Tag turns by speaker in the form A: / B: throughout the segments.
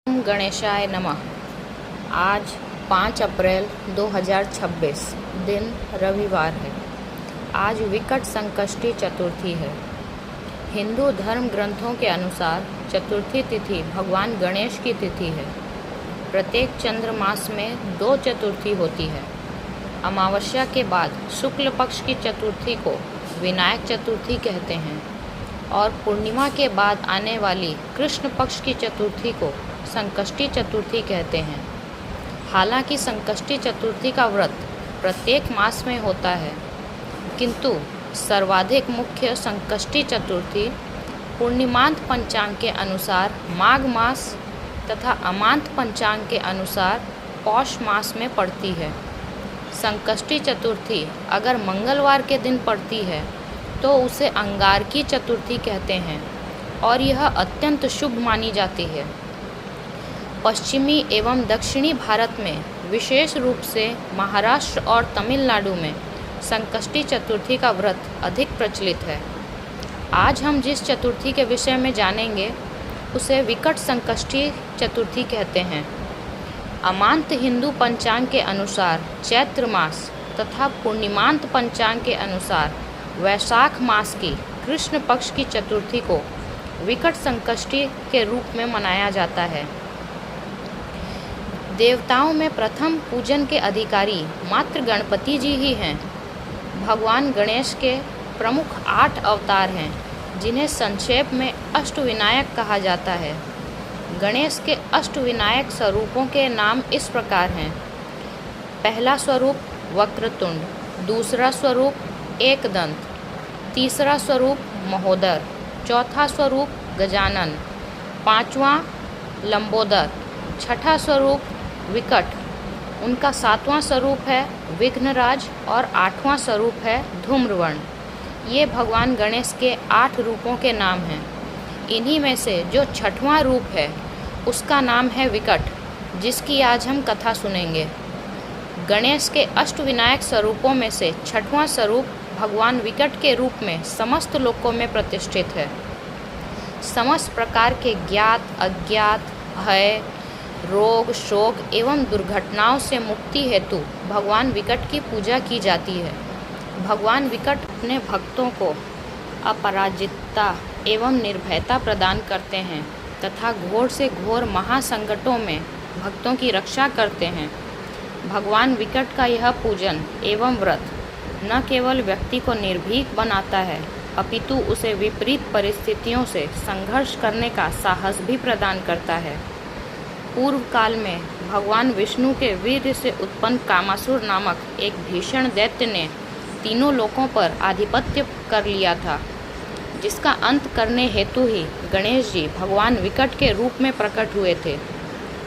A: ओम गणेशाय नमः। आज 5 अप्रैल 2026 दिन रविवार है। आज विकट संकष्टी चतुर्थी है। हिंदू धर्म ग्रंथों के अनुसार चतुर्थी तिथि भगवान गणेश की तिथि है। प्रत्येक चंद्र मास में 2 चतुर्थी होती है। अमावस्या के बाद शुक्ल पक्ष की चतुर्थी को विनायक चतुर्थी कहते हैं और पूर्णिमा के बाद आने वाली कृष्ण पक्ष की चतुर्थी को संकष्टी चतुर्थी कहते हैं। हालांकि संकष्टी चतुर्थी का व्रत प्रत्येक मास में होता है, किंतु सर्वाधिक मुख्य संकष्टी चतुर्थी पूर्णिमांत पंचांग के अनुसार माघ मास तथा अमांत पंचांग के अनुसार पौष मास में पड़ती है। संकष्टी चतुर्थी अगर मंगलवार के दिन पड़ती है तो उसे अंगारकी चतुर्थी कहते हैं और यह अत्यंत शुभ मानी जाती है। पश्चिमी एवं दक्षिणी भारत में, विशेष रूप से महाराष्ट्र और तमिलनाडु में संकष्टी चतुर्थी का व्रत अधिक प्रचलित है। आज हम जिस चतुर्थी के विषय में जानेंगे उसे विकट संकष्टी चतुर्थी कहते हैं। अमांत हिंदू पंचांग के अनुसार चैत्र मास तथा पूर्णिमांत पंचांग के अनुसार वैशाख मास की कृष्ण पक्ष की चतुर्थी को विकट संकष्टी के रूप में मनाया जाता है। देवताओं में प्रथम पूजन के अधिकारी मात्र गणपति जी ही हैं। भगवान गणेश के प्रमुख 8 अवतार हैं, जिन्हें संक्षेप में अष्टविनायक कहा जाता है। गणेश के अष्टविनायक स्वरूपों के नाम इस प्रकार हैं। पहला स्वरूप वक्रतुंड, दूसरा स्वरूप एकदंत, तीसरा स्वरूप महोदर, चौथा स्वरूप गजानन, पांचवा लंबोदर, छठा स्वरूप विकट, उनका 7वां स्वरूप है विघ्नराज और 8वां स्वरूप है धूम्रवर्ण। ये भगवान गणेश के 8 रूपों के नाम हैं। इन्हीं में से जो 6वां रूप है उसका नाम है विकट, जिसकी आज हम कथा सुनेंगे। गणेश के अष्टविनायक स्वरूपों में से 6वां स्वरूप भगवान विकट के रूप में समस्त लोकों में प्रतिष्ठित है। समस्त प्रकार के ज्ञात अज्ञात भय, रोग, शोक एवं दुर्घटनाओं से मुक्ति हेतु भगवान विकट की पूजा की जाती है। भगवान विकट अपने भक्तों को अपराजितता एवं निर्भयता प्रदान करते हैं तथा घोर से घोर महासंकटों में भक्तों की रक्षा करते हैं। भगवान विकट का यह पूजन एवं व्रत न केवल व्यक्ति को निर्भीक बनाता है, अपितु उसे विपरीत परिस्थितियों से संघर्ष करने का साहस भी प्रदान करता है। पूर्व काल में भगवान विष्णु के वीर्य से उत्पन्न कामासुर नामक एक भीषण दैत्य ने तीनों लोकों पर आधिपत्य कर लिया था, जिसका अंत करने हेतु ही गणेश जी भगवान विकट के रूप में प्रकट हुए थे।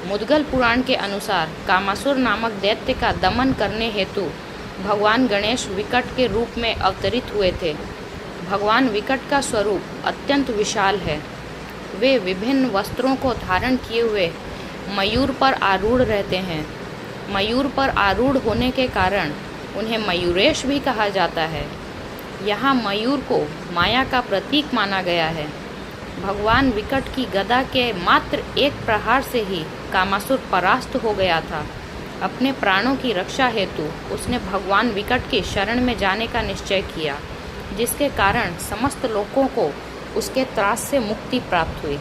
A: मुद्गल पुराण के अनुसार कामासुर नामक दैत्य का दमन करने हेतु भगवान गणेश विकट के रूप में अवतरित हुए थे। भगवान विकट का स्वरूप अत्यंत विशाल है। वे विभिन्न वस्त्रों को धारण किए हुए मयूर पर आरूढ़ रहते हैं। मयूर पर आरूढ़ होने के कारण उन्हें मयूरेश भी कहा जाता है। यहाँ मयूर को माया का प्रतीक माना गया है। भगवान विकट की गदा के मात्र एक प्रहार से ही कामासुर परास्त हो गया था। अपने प्राणों की रक्षा हेतु उसने भगवान विकट की शरण में जाने का निश्चय किया, जिसके कारण समस्त लोगों को उसके त्रास से मुक्ति प्राप्त हुई।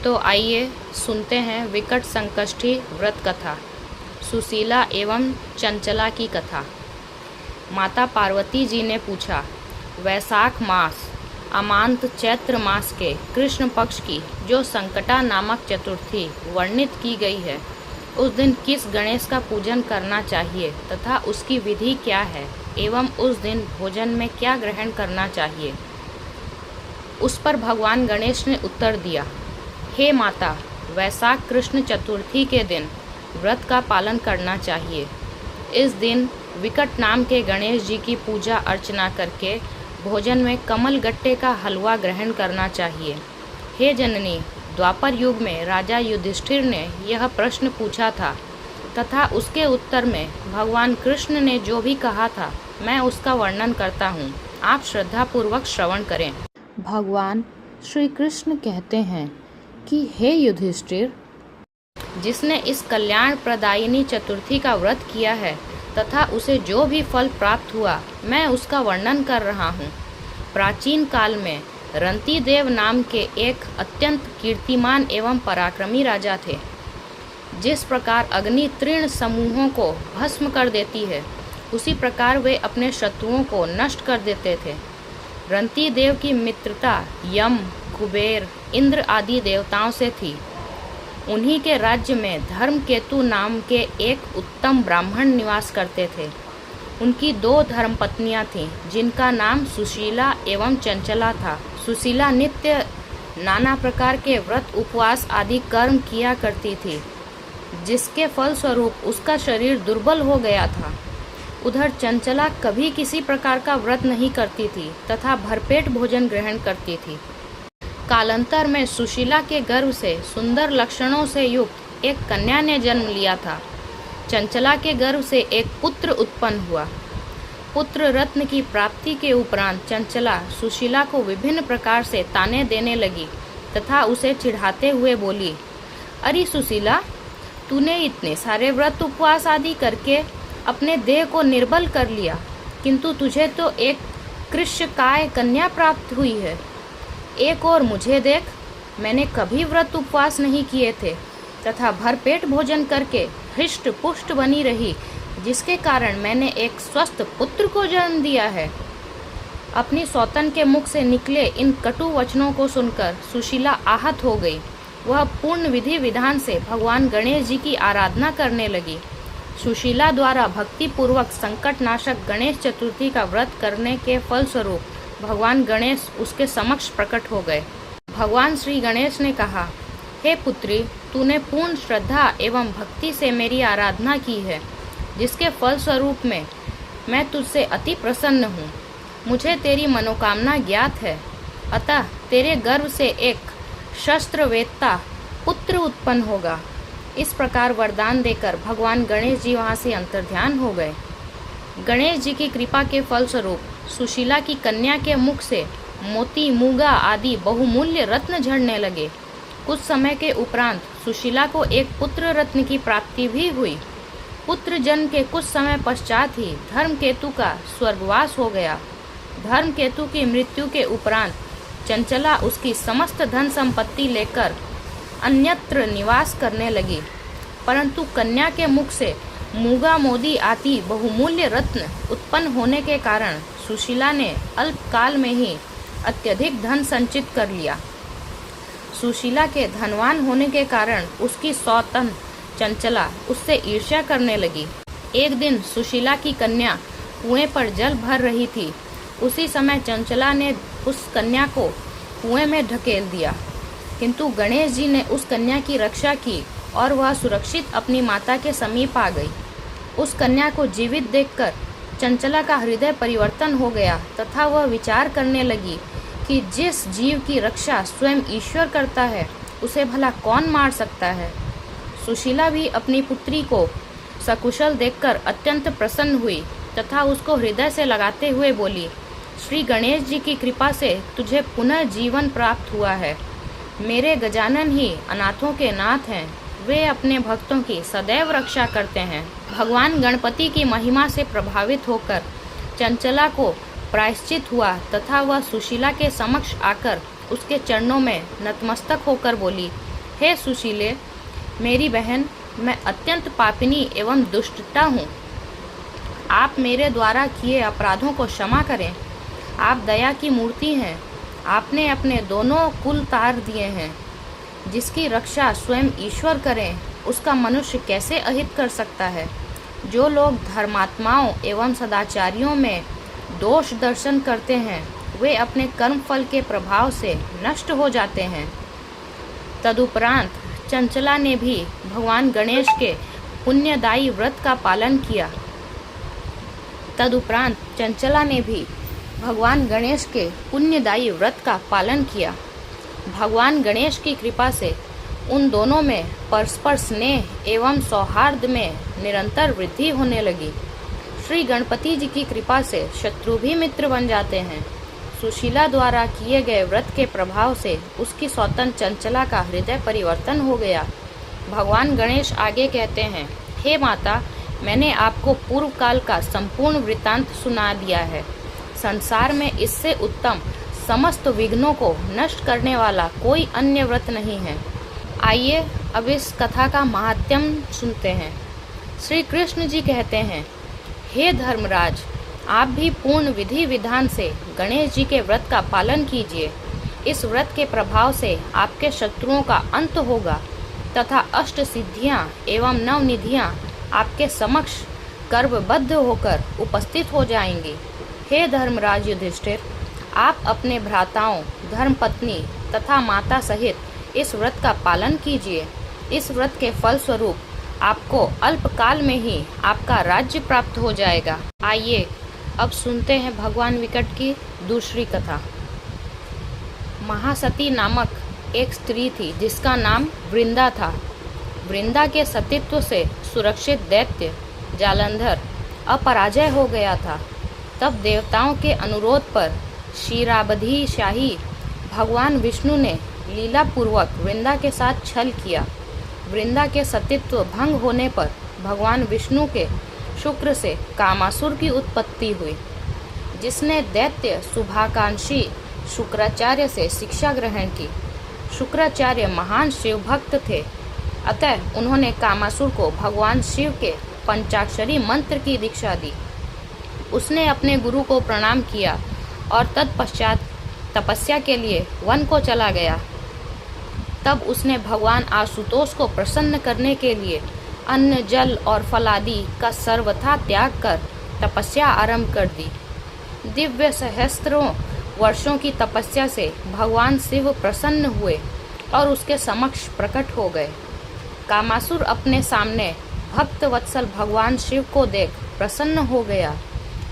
A: तो आइए सुनते हैं विकट संकष्टी व्रत कथा, सुशीला एवं चंचला की कथा। माता पार्वती जी ने पूछा, वैशाख मास अमांत चैत्र मास के कृष्ण पक्ष की जो संकटा नामक चतुर्थी वर्णित की गई है, उस दिन किस गणेश का पूजन करना चाहिए तथा उसकी विधि क्या है एवं उस दिन भोजन में क्या ग्रहण करना चाहिए। उस पर भगवान गणेश ने उत्तर दिया, हे माता, वैशाख कृष्ण चतुर्थी के दिन व्रत का पालन करना चाहिए। इस दिन विकट नाम के गणेश जी की पूजा अर्चना करके भोजन में कमल गट्टे का हलवा ग्रहण करना चाहिए। हे जननी, द्वापर युग में राजा युधिष्ठिर ने यह प्रश्न पूछा था तथा उसके उत्तर में भगवान कृष्ण ने जो भी कहा था मैं उसका वर्णन करता हूँ। आप श्रद्धापूर्वक श्रवण करें। भगवान श्री कृष्ण कहते हैं कि हे युधिष्ठिर, जिसने इस कल्याण प्रदायिनी चतुर्थी का व्रत किया है तथा उसे जो भी फल प्राप्त हुआ, मैं उसका वर्णन कर रहा हूँ। प्राचीन काल में रंतिदेव नाम के एक अत्यंत कीर्तिमान एवं पराक्रमी राजा थे। जिस प्रकार अग्नि तीर्ण समूहों को भस्म कर देती है, उसी प्रकार वे अपने शत्रुओं को नष्ट कर देते थे। रंतिदेव की मित्रता यम, कुबेर, इंद्र आदि देवताओं से थी। उन्हीं के राज्य में धर्मकेतु नाम के एक उत्तम ब्राह्मण निवास करते थे। उनकी 2 धर्मपत्नियां थीं, जिनका नाम सुशीला एवं चंचला था। सुशीला नित्य नाना प्रकार के व्रत, उपवास आदि कर्म किया करती थी, जिसके फलस्वरूप उसका शरीर दुर्बल हो गया था। उधर चंचला कभी किसी प्रकार का व्रत नहीं करती थी तथा भरपेट भोजन ग्रहण करती थी। कालांतर में सुशीला के गर्भ से सुंदर लक्षणों से युक्त एक कन्या ने जन्म लिया था। चंचला के गर्भ से एक पुत्र उत्पन्न हुआ। पुत्र रत्न की प्राप्ति के उपरांत चंचला सुशीला को विभिन्न प्रकार से ताने देने लगी तथा उसे चिढ़ाते हुए बोली, अरे सुशीला, तूने इतने सारे व्रत उपवास आदि करके अपने देह को निर्बल कर लिया, किंतु तुझे तो एक कृष्णकाय कन्या प्राप्त हुई है। एक और मुझे देख, मैंने कभी व्रत उपवास नहीं किए थे तथा भरपेट भोजन करके हृष्ट पुष्ट बनी रही, जिसके कारण मैंने एक स्वस्थ पुत्र को जन्म दिया है। अपनी सौतन के मुख से निकले इन कटु वचनों को सुनकर सुशीला आहत हो गई। वह पूर्ण विधि विधान से भगवान गणेश जी की आराधना करने लगी। सुशीला द्वारा भक्ति पूर्वक संकट नाशक गणेश चतुर्थी का व्रत करने के फलस्वरूप भगवान गणेश उसके समक्ष प्रकट हो गए। भगवान श्री गणेश ने कहा, हे पुत्री, तूने पूर्ण श्रद्धा एवं भक्ति से मेरी आराधना की है, जिसके फलस्वरूप में मैं तुझसे अति प्रसन्न हूँ। मुझे तेरी मनोकामना ज्ञात है, अतः तेरे गर्भ से एक शस्त्रवेत्ता पुत्र उत्पन्न होगा। इस प्रकार वरदान देकर भगवान गणेश जी वहाँ से अंतर्ध्यान हो गए। गणेश जी की कृपा के फलस्वरूप सुशीला की कन्या के मुख से मोती, मूंगा आदि बहुमूल्य रत्न झड़ने लगे। कुछ समय के उपरांत सुशीला को एक पुत्र रत्न की प्राप्ति भी हुई। पुत्र जन्म के कुछ समय पश्चात ही धर्मकेतु का स्वर्गवास हो गया। धर्मकेतु की मृत्यु के उपरांत चंचला उसकी समस्त धन संपत्ति लेकर अन्यत्र निवास करने लगी, परंतु कन्या के मुख से मूंगा, मोती आदि बहुमूल्य रत्न उत्पन्न होने के कारण सुशीला ने अल्पकाल में ही अत्यधिक धन संचित कर लिया। सुशीला के धनवान होने के कारण उसकी सौतन चंचला उससे ईर्ष्या करने लगी। एक दिन सुशीला की कन्या कुएं पर जल भर रही थी। उसी समय चंचला ने उस कन्या को कुएं में ढकेल दिया, किंतु गणेश जी ने उस कन्या की रक्षा की और वह सुरक्षित अपनी माता के समीप आ गई। उस कन्या को जीवित देखकर चंचला का हृदय परिवर्तन हो गया तथा वह विचार करने लगी कि जिस जीव की रक्षा स्वयं ईश्वर करता है, उसे भला कौन मार सकता है। सुशीला भी अपनी पुत्री को सकुशल देखकर अत्यंत प्रसन्न हुई तथा उसको हृदय से लगाते हुए बोली, श्री गणेश जी की कृपा से तुझे पुनः जीवन प्राप्त हुआ है। मेरे गजानन ही अनाथों के नाथ हैं, वे अपने भक्तों की सदैव रक्षा करते हैं। भगवान गणपति की महिमा से प्रभावित होकर चंचला को प्रायश्चित हुआ तथा वह सुशीला के समक्ष आकर उसके चरणों में नतमस्तक होकर बोली, हे सुशीले, मेरी बहन, मैं अत्यंत पापिनी एवं दुष्टता हूँ। आप मेरे द्वारा किए अपराधों को क्षमा करें। आप दया की मूर्ति हैं। आपने अपने दोनों कुल तार दिए हैं। जिसकी रक्षा स्वयं ईश्वर करें, उसका मनुष्य कैसे अहित कर सकता है। जो लोग धर्मात्माओं एवं सदाचारियों में दोष दर्शन करते हैं, वे अपने कर्म फल के प्रभाव से नष्ट हो जाते हैं। तदुपरांत चंचला ने भी भगवान गणेश के पुण्यदायी व्रत का पालन किया। तदुपरांत चंचला ने भी भगवान गणेश के पुण्यदायी व्रत का पालन किया। भगवान गणेश की कृपा से उन दोनों में परस्पर स्नेह एवं सौहार्द में निरंतर वृद्धि होने लगी। श्री गणपति जी की कृपा से शत्रु भी मित्र बन जाते हैं। सुशीला द्वारा किए गए व्रत के प्रभाव से उसकी सौतन चंचला का हृदय परिवर्तन हो गया। भगवान गणेश आगे कहते हैं, हे माता, मैंने आपको पूर्व काल का संपूर्ण वृत्तांत सुना दिया है। संसार में इससे उत्तम समस्त विघ्नों को नष्ट करने वाला कोई अन्य व्रत नहीं है। आइए अब इस कथा का महात्म्य सुनते हैं। श्री कृष्ण जी कहते हैं, हे धर्मराज, आप भी पूर्ण विधि विधान से गणेश जी के व्रत का पालन कीजिए। इस व्रत के प्रभाव से आपके शत्रुओं का अंत होगा तथा अष्ट सिद्धियां एवं नवनिधियां आपके समक्ष गर्भबद्ध होकर उपस्थित हो जाएंगी। हे धर्मराज युधिष्ठिर, आप अपने भ्राताओं, धर्मपत्नी तथा माता सहित इस व्रत का पालन कीजिए। इस व्रत के फल स्वरूप आपको अल्पकाल में ही आपका राज्य प्राप्त हो जाएगा। आइए अब सुनते हैं भगवान विकट की दूसरी कथा। महासती नामक एक स्त्री थी जिसका नाम वृंदा था। वृंदा के सतीत्व से सुरक्षित दैत्य जालंधर अपराजय हो गया था। तब देवताओं के अनुरोध पर क्षीराब्धि शाही भगवान विष्णु ने लीला पूर्वक वृंदा के साथ छल किया। वृंदा के सतीत्व भंग होने पर भगवान विष्णु के शुक्र से कामासुर की उत्पत्ति हुई, जिसने दैत्य शुभाकांक्षी शुक्राचार्य से शिक्षा ग्रहण की। शुक्राचार्य महान शिव भक्त थे, अतः उन्होंने कामासुर को भगवान शिव के पंचाक्षरी मंत्र की दीक्षा दी। उसने अपने गुरु को प्रणाम किया और तत्पश्चात तपस्या के लिए वन को चला गया। तब उसने भगवान आशुतोष को प्रसन्न करने के लिए अन्न, जल और फल आदि का सर्वथा त्याग कर तपस्या आरंभ कर दी। दिव्य सहस्त्रों वर्षों की तपस्या से भगवान शिव प्रसन्न हुए और उसके समक्ष प्रकट हो गए। कामासुर अपने सामने भक्त वत्सल भगवान शिव को देख प्रसन्न हो गया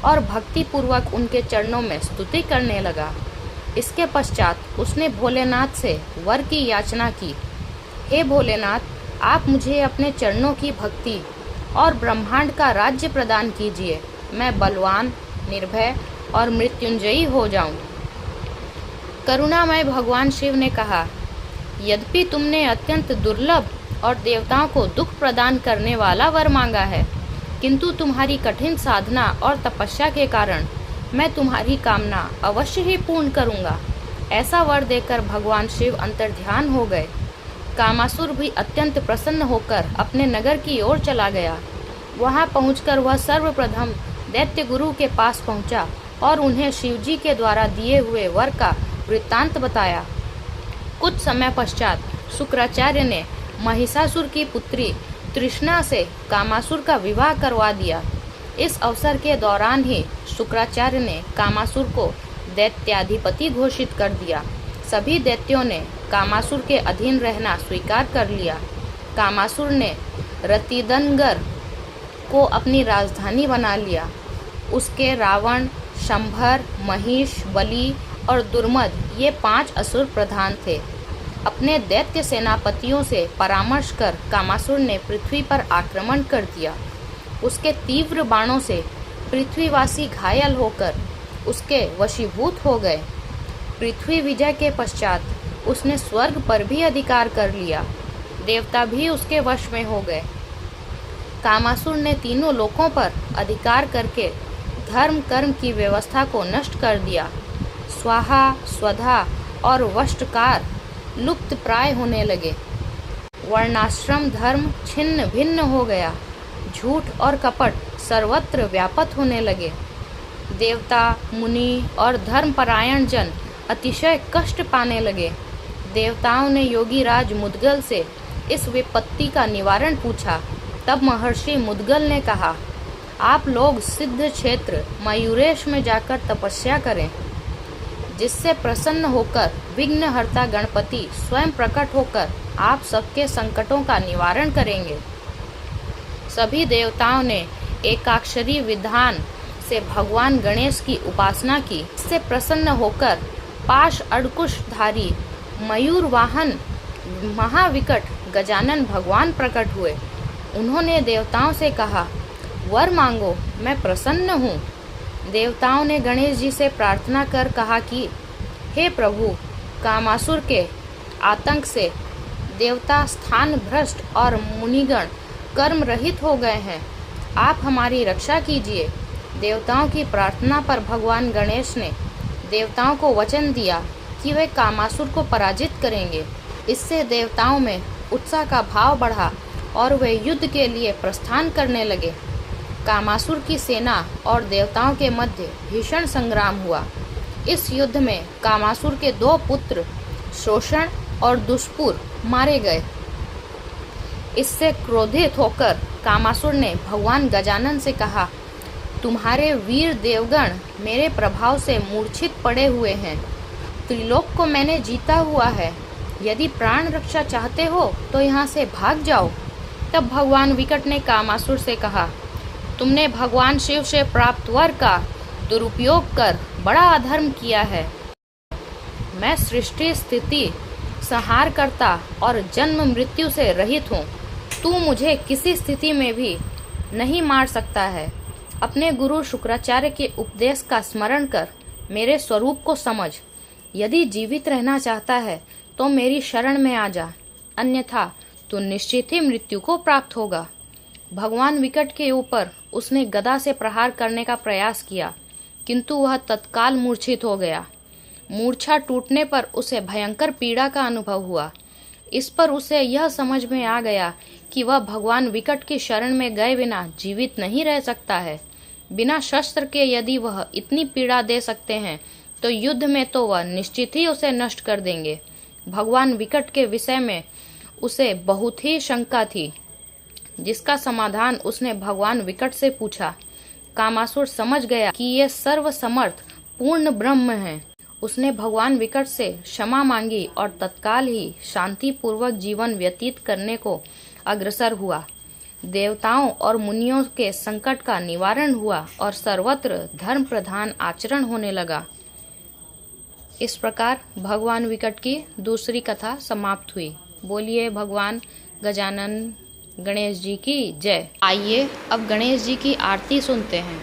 A: और भक्ति पूर्वक उनके चरणों में स्तुति करने लगा। इसके पश्चात उसने भोलेनाथ से वर की याचना की, हे भोलेनाथ, आप मुझे अपने चरणों की भक्ति और ब्रह्मांड का राज्य प्रदान कीजिए। मैं बलवान, निर्भय और मृत्युंजयी हो जाऊं। करुणामय भगवान शिव ने कहा, यद्यपि तुमने अत्यंत दुर्लभ और देवताओं को दुख प्रदान करने वाला वर मांगा है, किंतु तुम्हारी कठिन साधना और तपस्या के कारण मैं तुम्हारी कामना अवश्य ही पूर्ण करूंगा। ऐसा वर देकर भगवान शिव अंतर्ध्यान हो गए। कामासुर भी अत्यंत प्रसन्न होकर अपने नगर की ओर चला गया। वहां पहुंचकर वह सर्वप्रथम दैत्य गुरु के पास पहुंचा और उन्हें शिवजी के द्वारा दिए हुए वर का वृत्तांत बताया। कुछ समय पश्चात शुक्राचार्य ने महिषासुर की पुत्री तृष्णा से कामासुर का विवाह करवा दिया। इस अवसर के दौरान ही शुक्राचार्य ने कामासुर को दैत्याधिपति घोषित कर दिया। सभी दैत्यों ने कामासुर के अधीन रहना स्वीकार कर लिया। कामासुर ने रतिदनगर को अपनी राजधानी बना लिया। उसके रावण, शंभर, महिष, बलि और दुर्मद ये 5 असुर प्रधान थे। अपने दैत्य सेनापतियों से परामर्श कर कामासुर ने पृथ्वी पर आक्रमण कर दिया। उसके तीव्र बाणों से पृथ्वीवासी घायल होकर उसके वशीभूत हो गए। पृथ्वी विजय के पश्चात उसने स्वर्ग पर भी अधिकार कर लिया। देवता भी उसके वश में हो गए। कामासुर ने तीनों लोकों पर अधिकार करके धर्म कर्म की व्यवस्था को नष्ट कर दिया। स्वाहा, स्वधा और वष्टकार लुप्त प्राय होने लगे। वर्णाश्रम धर्म छिन्न भिन्न हो गया। झूठ और कपट सर्वत्र व्याप्त होने लगे। देवता, मुनि और धर्मपरायण जन अतिशय कष्ट पाने लगे। देवताओं ने योगीराज मुद्गल से इस विपत्ति का निवारण पूछा। तब महर्षि मुद्गल ने कहा, आप लोग सिद्ध क्षेत्र मयूरेश में जाकर तपस्या करें, जिससे प्रसन्न होकर विघ्नहर्ता गणपति स्वयं प्रकट होकर आप सबके संकटों का निवारण करेंगे। सभी देवताओं ने एकाक्षरी विधान से भगवान गणेश की उपासना की। इससे प्रसन्न होकर पाश अड़कुशधारी मयूर वाहन महाविकट गजानन भगवान प्रकट हुए। उन्होंने देवताओं से कहा, वर मांगो, मैं प्रसन्न हूँ। देवताओं ने गणेश जी से प्रार्थना कर कहा कि हे प्रभु, कामासुर के आतंक से देवता स्थान भ्रष्ट और मुनिगण कर्म रहित हो गए हैं। आप हमारी रक्षा कीजिए। देवताओं की प्रार्थना पर भगवान गणेश ने देवताओं को वचन दिया कि वे कामासुर को पराजित करेंगे। इससे देवताओं में उत्साह का भाव बढ़ा और वे युद्ध के लिए प्रस्थान करने लगे। कामासुर की सेना और देवताओं के मध्य भीषण संग्राम हुआ। इस युद्ध में कामासुर के 2 पुत्र शोषण और दुष्पुर मारे गए। इससे क्रोधित होकर कामासुर ने भगवान गजानन से कहा, तुम्हारे वीर देवगण मेरे प्रभाव से मूर्छित पड़े हुए हैं। त्रिलोक को मैंने जीता हुआ है। यदि प्राण रक्षा चाहते हो तो यहाँ से भाग जाओ। तब भगवान विकट ने कामासुर से कहा, तुमने भगवान शिव से प्राप्त वर का दुरुपयोग कर बड़ा अधर्म किया है। मैं सृष्टि स्थिति संहार करता और जन्म मृत्यु से रहित हूँ। तू मुझे किसी स्थिति में भी नहीं मार सकता है। अपने गुरु शुक्राचार्य के उपदेश का स्मरण कर मेरे स्वरूप को समझ। यदि जीवित रहना चाहता है तो मेरी शरण में आ जा, अन्यथा तू निश्चित ही मृत्यु को प्राप्त होगा। भगवान विकट के ऊपर उसने गदा से प्रहार करने का प्रयास किया, किंतु वह तत्काल मूर्छित हो गया। मूर्छा टूटने पर उसे भयंकर पीड़ा का अनुभव हुआ। इस पर उसे यह समझ में आ गया कि वह भगवान विकट की शरण में गए बिना जीवित नहीं रह सकता है। बिना शस्त्र के यदि वह इतनी पीड़ा दे सकते हैं तो युद्ध में तो वह निश्चित ही उसे नष्ट कर देंगे। भगवान विकट के विषय में उसे बहुत ही शंका थी, जिसका समाधान उसने भगवान विकट से पूछा। कामासुर समझ गया कि ये सर्वसमर्थ पूर्ण ब्रह्म हैं। उसने भगवान विकट से क्षमा मांगी और तत्काल ही शांतिपूर्वक जीवन व्यतीत करने को अग्रसर हुआ। देवताओं और मुनियों के संकट का निवारण हुआ और सर्वत्र धर्म प्रधान आचरण होने लगा। इस प्रकार भगवान विकट की दूसरी कथा समाप्त हुई। बोलिए भगवान गजानन गणेश जी की जय। आइए अब गणेश जी की आरती सुनते हैं।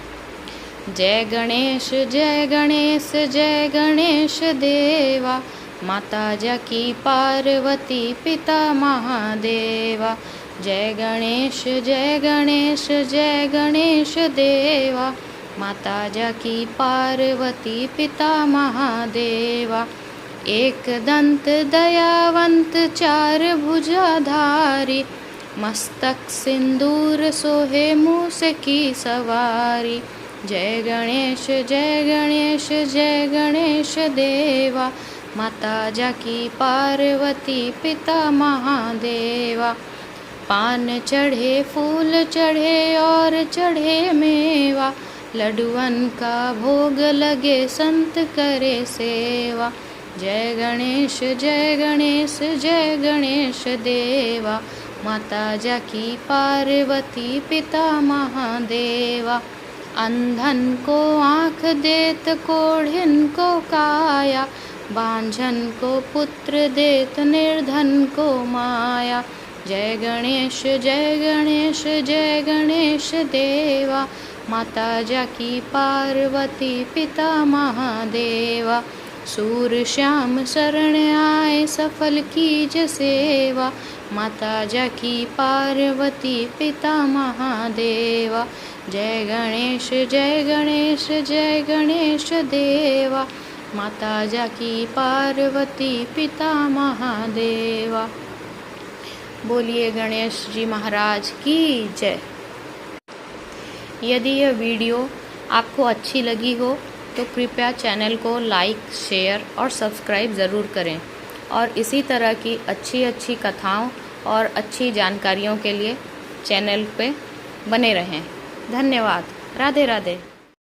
A: जय गणेश जय गणेश जय गणेश देवा, माता जाकी पार्वती पिता महादेवा। जय गणेश जय गणेश जय गणेश देवा, माता जाकी पार्वती पिता महादेवा। एक दंत दयावंत चार भुजाधारी, मस्तक सिंदूर सोहे मूस की सवारी। जय गणेश जय गणेश जय गणेश देवा, माता जाकी पार्वती पिता महादेवा। पान चढ़े फूल चढ़े और चढ़े मेवा, लड्डुअन का भोग लगे संत करे सेवा। जय गणेश जय गणेश जय गणेश देवा, माता जाकी पार्वती पिता महादेवा। अंधन को आँख देत कोढ़िन को काया, बांझन को पुत्र देत निर्धन को माया। जय गणेश जय गणेश जय गणेश देवा, माता जाकी पार्वती पिता महादेवा। सूर श्याम शरण आए सफल कीज सेवा, माता जाकी पार्वती पिता महादेवा। जय गणेश जय गणेश जय गणेश देवा, माता जाकी पार्वती पिता महादेवा। बोलिए गणेश जी महाराज की जय। यदि यह वीडियो आपको अच्छी लगी हो तो कृपया चैनल को लाइक, शेयर और सब्सक्राइब ज़रूर करें और इसी तरह की अच्छी कथाओं और अच्छी जानकारियों के लिए चैनल पे बने रहें। धन्यवाद। राधे राधे।